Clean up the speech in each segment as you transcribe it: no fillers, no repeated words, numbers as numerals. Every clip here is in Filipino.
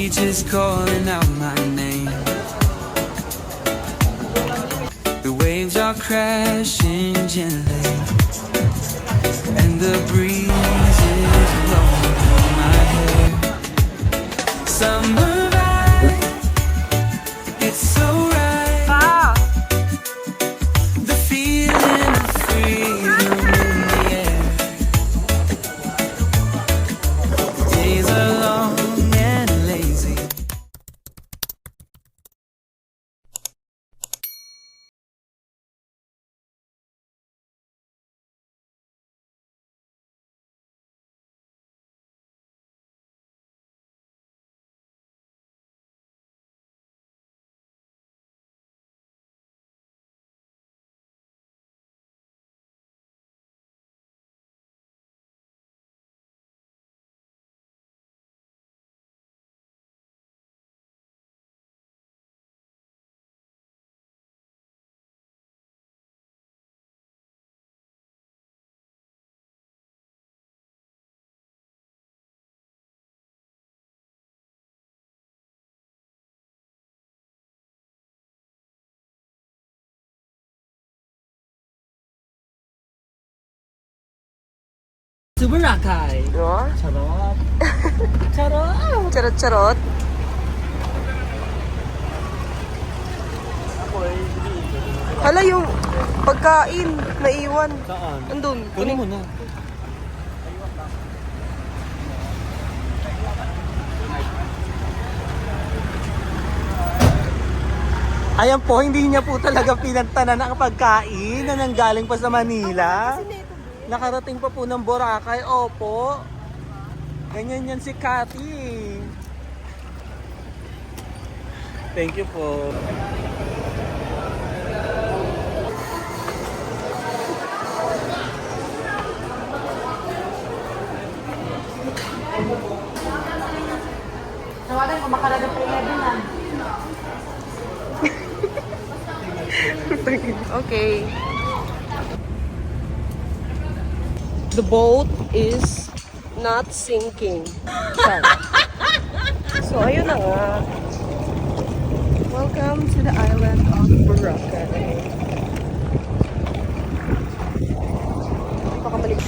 beaches calling out my name. The waves are crashing gently, and the breeze is blowing through my hair. Summer vibe, it's so right. The feeling of freedom in the air. Days are long and lazy. To Boracay. No? Charot. Charot. Charot-charot. Hala, yung pagkain, naiwan. Saan? Andun. Kunin mo na. Ayan po, hindi niya po talaga pinagtanan ang pagkain na nanggaling pa sa Manila. Nakarating pa po ng Boracay, opo. Ganyan yan si Cathy. Thank you po. Tawagan ko, makarada pa 11 na. Okay. The boat is not sinking. So, ayun na nga. Welcome to the island of Boracay. Pakamalik.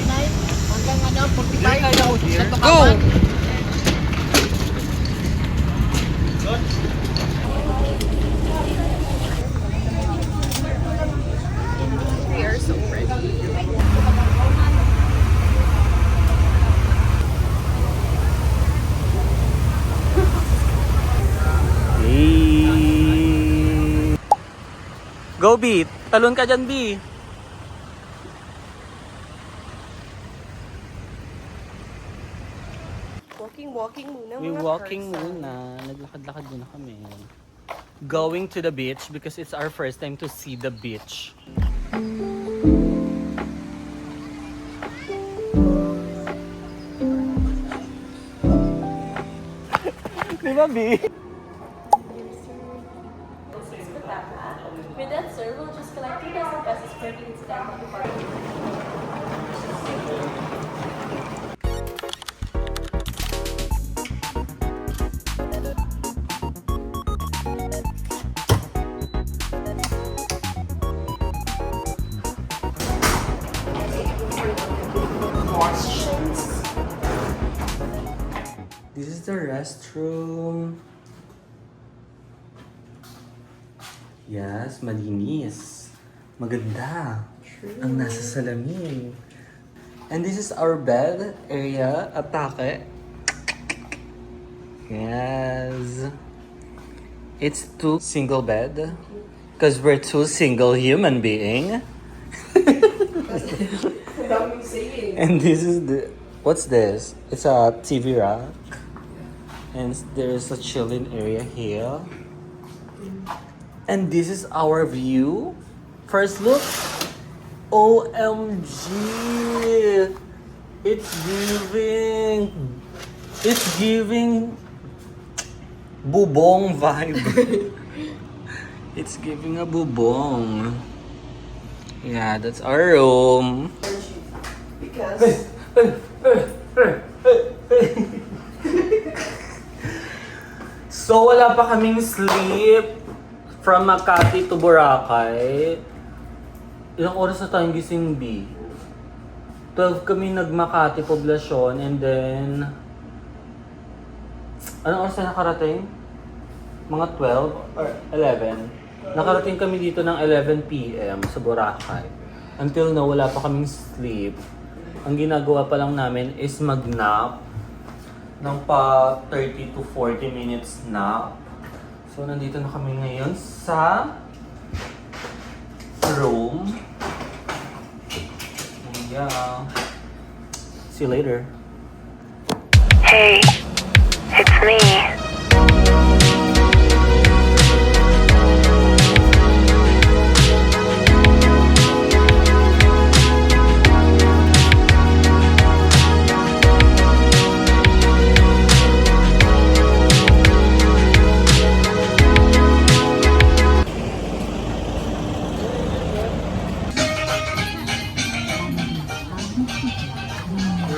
Hanggang ano, 45. Go! We are so ready. Hey. Go B! Talon ka dyan B! Walking muna We mga walking person. muna. Naglakad-lakad muna kami. Going to the beach because it's our first time to see the beach. Di ba, B? With that, sir, we'll just collect 2,000 pesos per incidental department. This is the restroom. Yes, malinis. Maganda. Ang nasa salamin. And this is our bed area. Atake. Yes. It's two single bed. Because we're two single human being. And this is the... What's this? It's a TV rack. And there's a chilling area here. And this is our view. First look. OMG! It's giving bubong vibe. It's giving a bubong. Yeah, that's our room. Because So, wala pa kaming sleep from Makati to Boracay. Ilang oras na tayong gising, B? 12 kami nag-Makati Poblacion and then... Anong oras na nakarating? Mga 12 or 11. Nakarating kami dito ng 11 p.m. sa Boracay. Until now, wala pa kaming sleep. Ang ginagawa pa lang namin is mag-nap ng pa 30 to 40 minutes nap. So, nandito na kami ngayon sa room. Yeah. See you later. Hey, it's me.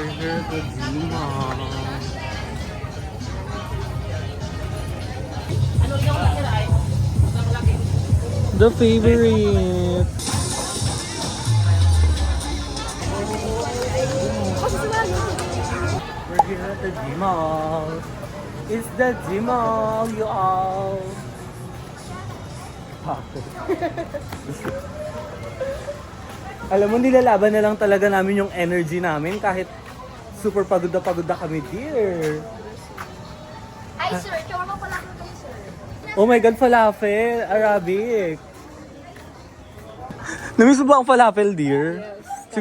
Burger Kojima. The favorite. We're here at the Gmall. It's the Gmall, you all. Alam mo, nilalaban na lang talaga namin yung energy namin kahit super pagod na kami, dear. Hi, sir. Shawarma pala ko kayo, sir. Oh my God, falafel, Arabic. Namiss mo ba ang falafel, dear? Yes.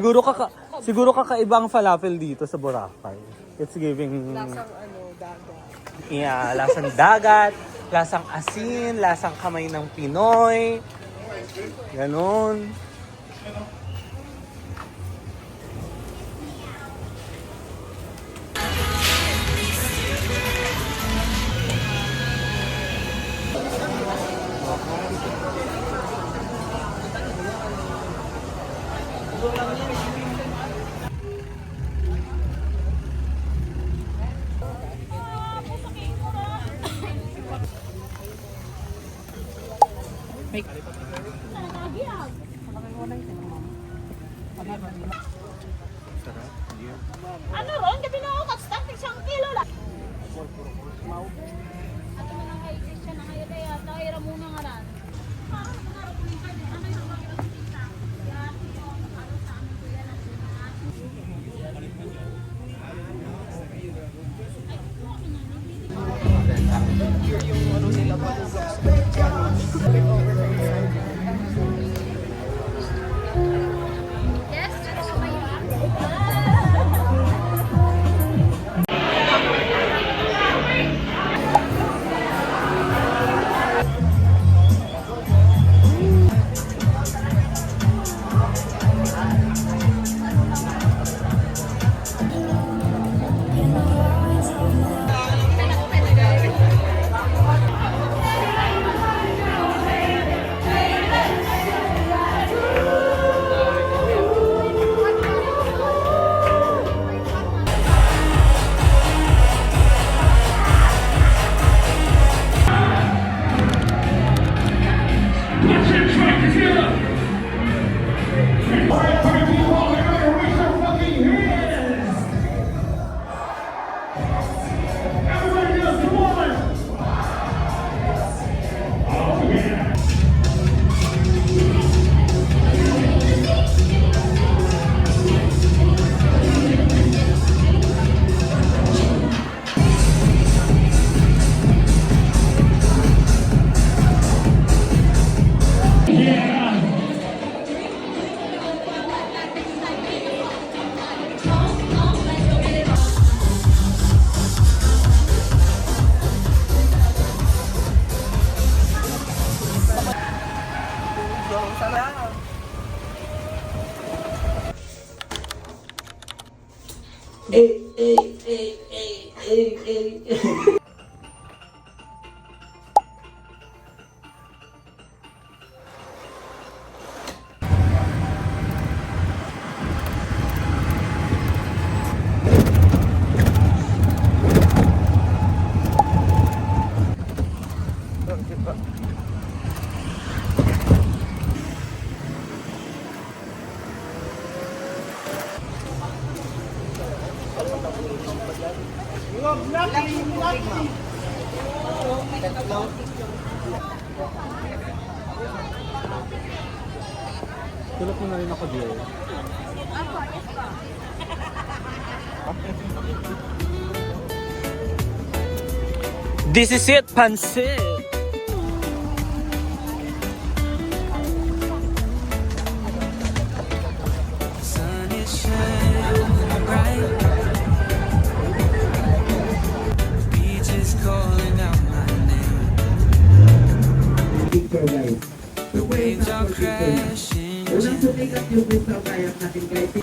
Siguro kakaiba ang falafel dito sa Boracay. It's giving... Lasang dagat. Yeah, lasang dagat, lasang asin, lasang kamay ng Pinoy. Ganon. Ano ron? Gabi na ako kat-stack. Isang kilo lang. Ato mo nang high siya na ngayon kaya. Tahira muna nga ran. Yes, that's my Tulog mo na rin ako, dear. This is it, pansit! The sun is shining bright. The beach is calling out my name. The waves are crashing gently,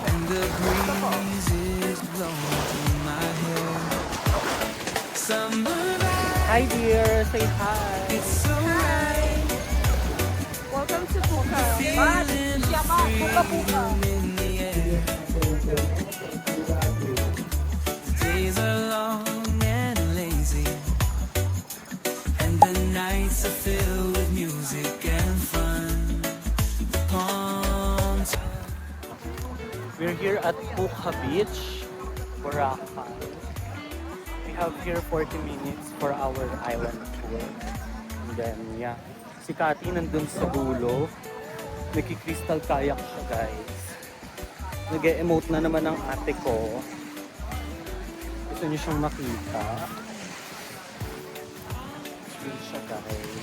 and the breeze is blowing through my hair. Summer night, Hi, dear. Say hi. it's so right. Welcome to Puka. Feeling the freedom in the air. Days are long and lazy, and the nights are filled with music and fun. The palms We're here at Puka Beach, Boracay. We have here 40 minutes for our island tour. And then, yeah. Si Cathy nandun sa dulo. Nagki-crystal kayak siya, guys. Nag-e-emote na naman ang ate ko. Gusto niyo siyang makita. Yun siya, guys.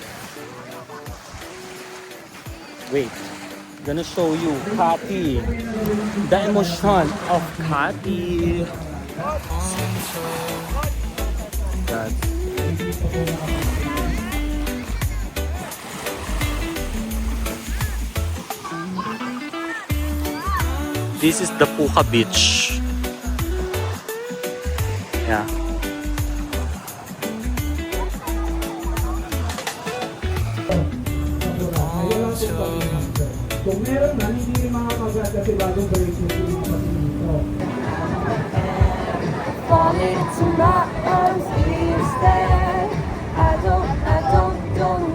Wait. Gonna show you Cathy. The emotion of Cathy. That. This is the Puka Beach. Yeah. Kung meron man, hindi makakagat kasi bagong balik yung dito. Fall into my arms instead. I don't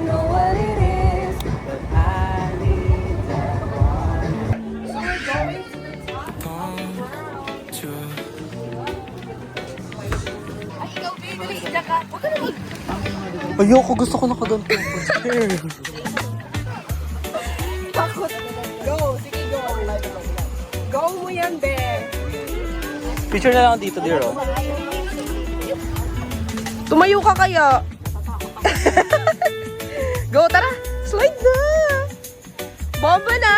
know what it is, but I need that one. So we're going to the top. Ay, ikaw, bibili ka. Huwag ka na mag- Ayoko, gusto ko nakaganto. Takot. Go. Sige, go. Go mo yan, be. Picture na lang dito, dear. Oh. Tumayo ka kaya. Go, tara. Slide na. Bomba na.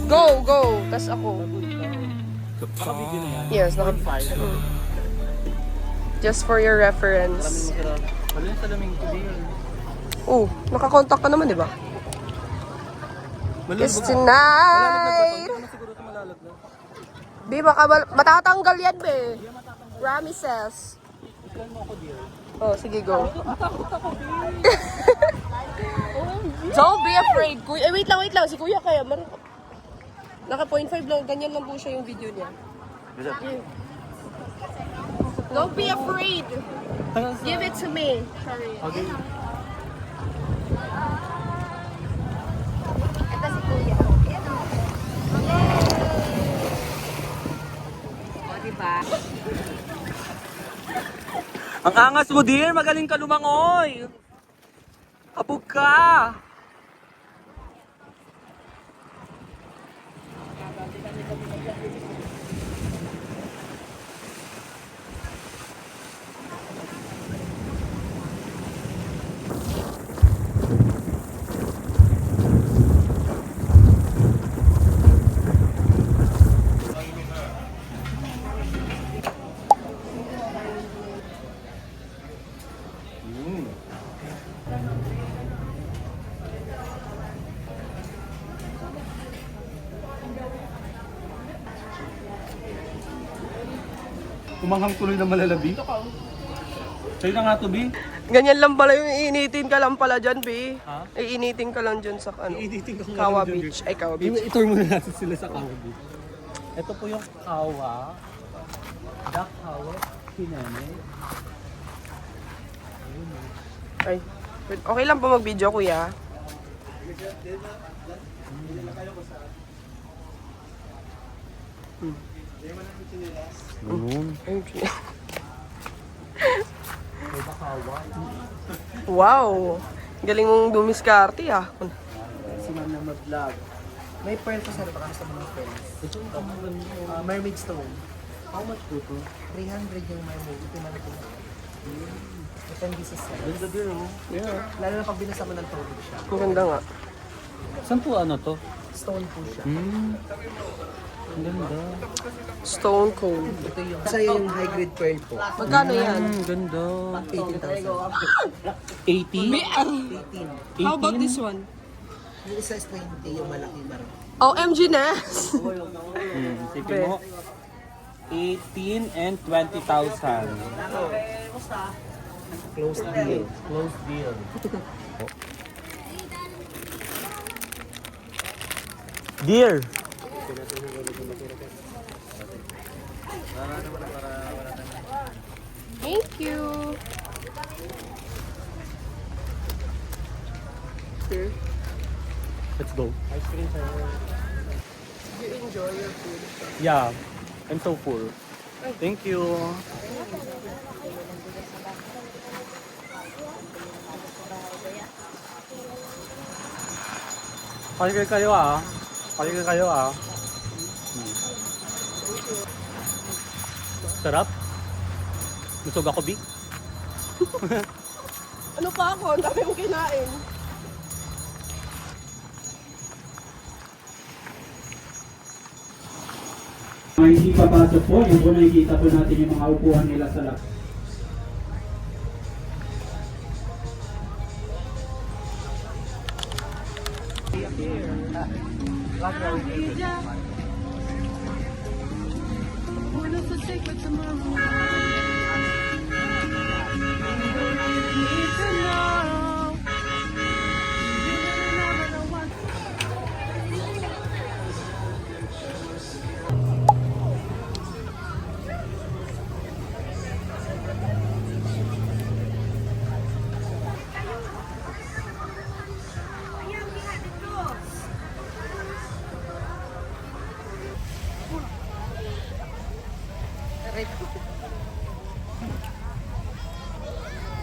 Go, go. Tas ako. Yes, just for your reference. Wala yung salaming ko, dear. Oh, nakakontak ka naman, di ba? It's tonight. Siguro ito malalaglag. Be, baka matatanggal yan, be. Promises. Oh, sige, go. Don't be afraid. Kuya, wait lang. Si Kuya kaya. Naka 0.5 lang. Ganyan lang po siya yung video niya. Don't be afraid. Give it to me. Sorry. Okay. Ito si Kuya. O, diba? Ang angas mo, dear. Magaling ka lumangoy. Abog ka. Kumanghang tuloy na malalabi. Sa'yo na nga to, B. Ganyan lang pala yung iinitin ka lang pala dyan, be. Ha? Iinitin ka lang dyan sa ano. Iinitin ko nga Kawa lang dyan, Beach. Ay, Kawa Beach. I-tour muna natin sila sa Kawa Beach. Ito po yung Kawa. The Kawa Kineme. Ay, okay lang pa mag-video, kuya. Ganun. Wow! Galing mong dumiskarte ah. Si Ma'am na mag-vlog. May pearl po sir, baka sa mga pearls. Mermaid stone. How much po to? 300 yung mermaid. Ito na ito. Depende sa size. Ganda din oh. Yeah. Lalo na pag binasa mo ng tubig siya. Ang ganda nga. Saan po ano to? Stone po siya. Ang ganda. Stone cold. Ito yung, sa'yo yung high grade pearl po. Magkano yan? Ganda. 18,000. 80? 18. How about this one? Yung isa is 20, yung malaki na rin. OMG Ness! Sige mo. 18 and 20,000. Closed deal. Close deal. Dear. Thank you! Here. Let's go. You enjoy your food. Yeah. I'm so full. Thank you. Paligay kayo ah. Paligay kayo ah. Sarap. Busog ako, Big. Ano pa ako? Ang dami mong kinain. Mga hindi papasok po, yung po nakikita po natin yung mga upuan nila sa lap.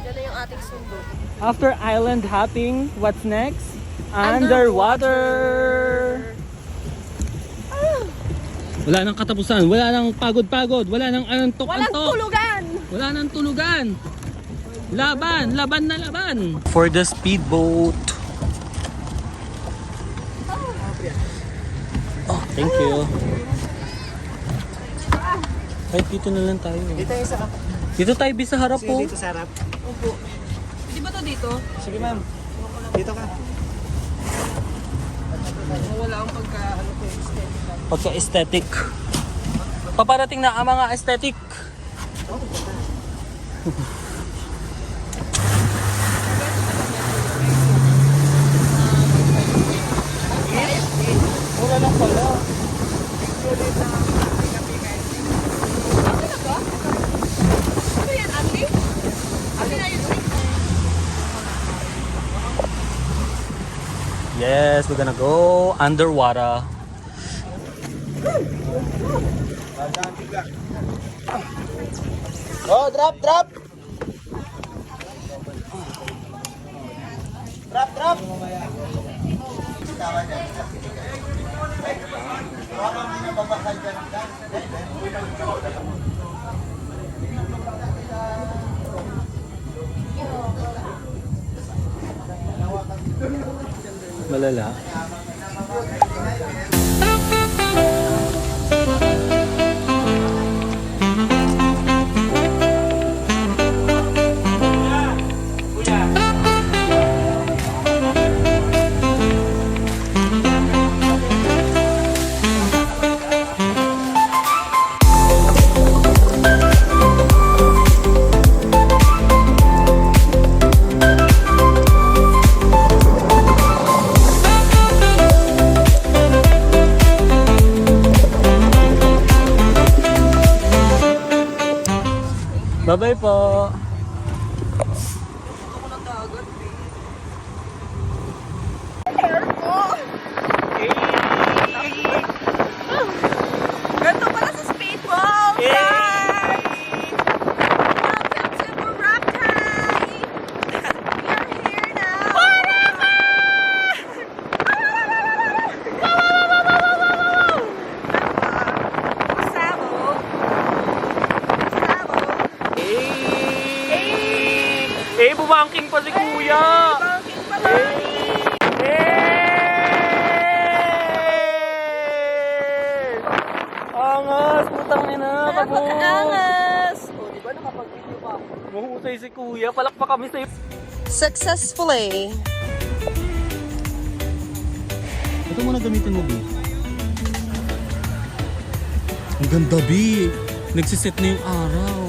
Yan na yung ating sundo. After island hopping, what's next? Underwater! Wala nang katapusan, wala nang pagod-pagod, wala nang Walang antok-antok. tulugan! Wala nang tulugan. Laban, laban na laban. For the speedboat. Oh, thank you. Ay, dito na lang tayo. Dito yung sa Dito tayo bisa harap po. dito sa harap. Di ba to dito? Sige ma'am. Dito ka. Wala akong pagka, ano ko, aesthetic. Pagka-aesthetic. Paparating na ang mga aesthetic. Wala lang pala. Ano yan, Ate? Ate na yun, right? Yes, we're gonna go underwater. Oh, drop, drop. Drop, drop. Malala. Bye-bye po. Ganito pala sa Spain Eh, bumangking pa si kuya! Bangking pala! Angas! Putang ina! Kabog! Napaka-angas! O, di ba nakapag-video pa ako? Mahusay si kuya. Palakpak kami sa'yo. Successfully. Ito muna gamitin mo, B. Ang ganda, B. Nagsiset na yung araw.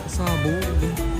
Sabog.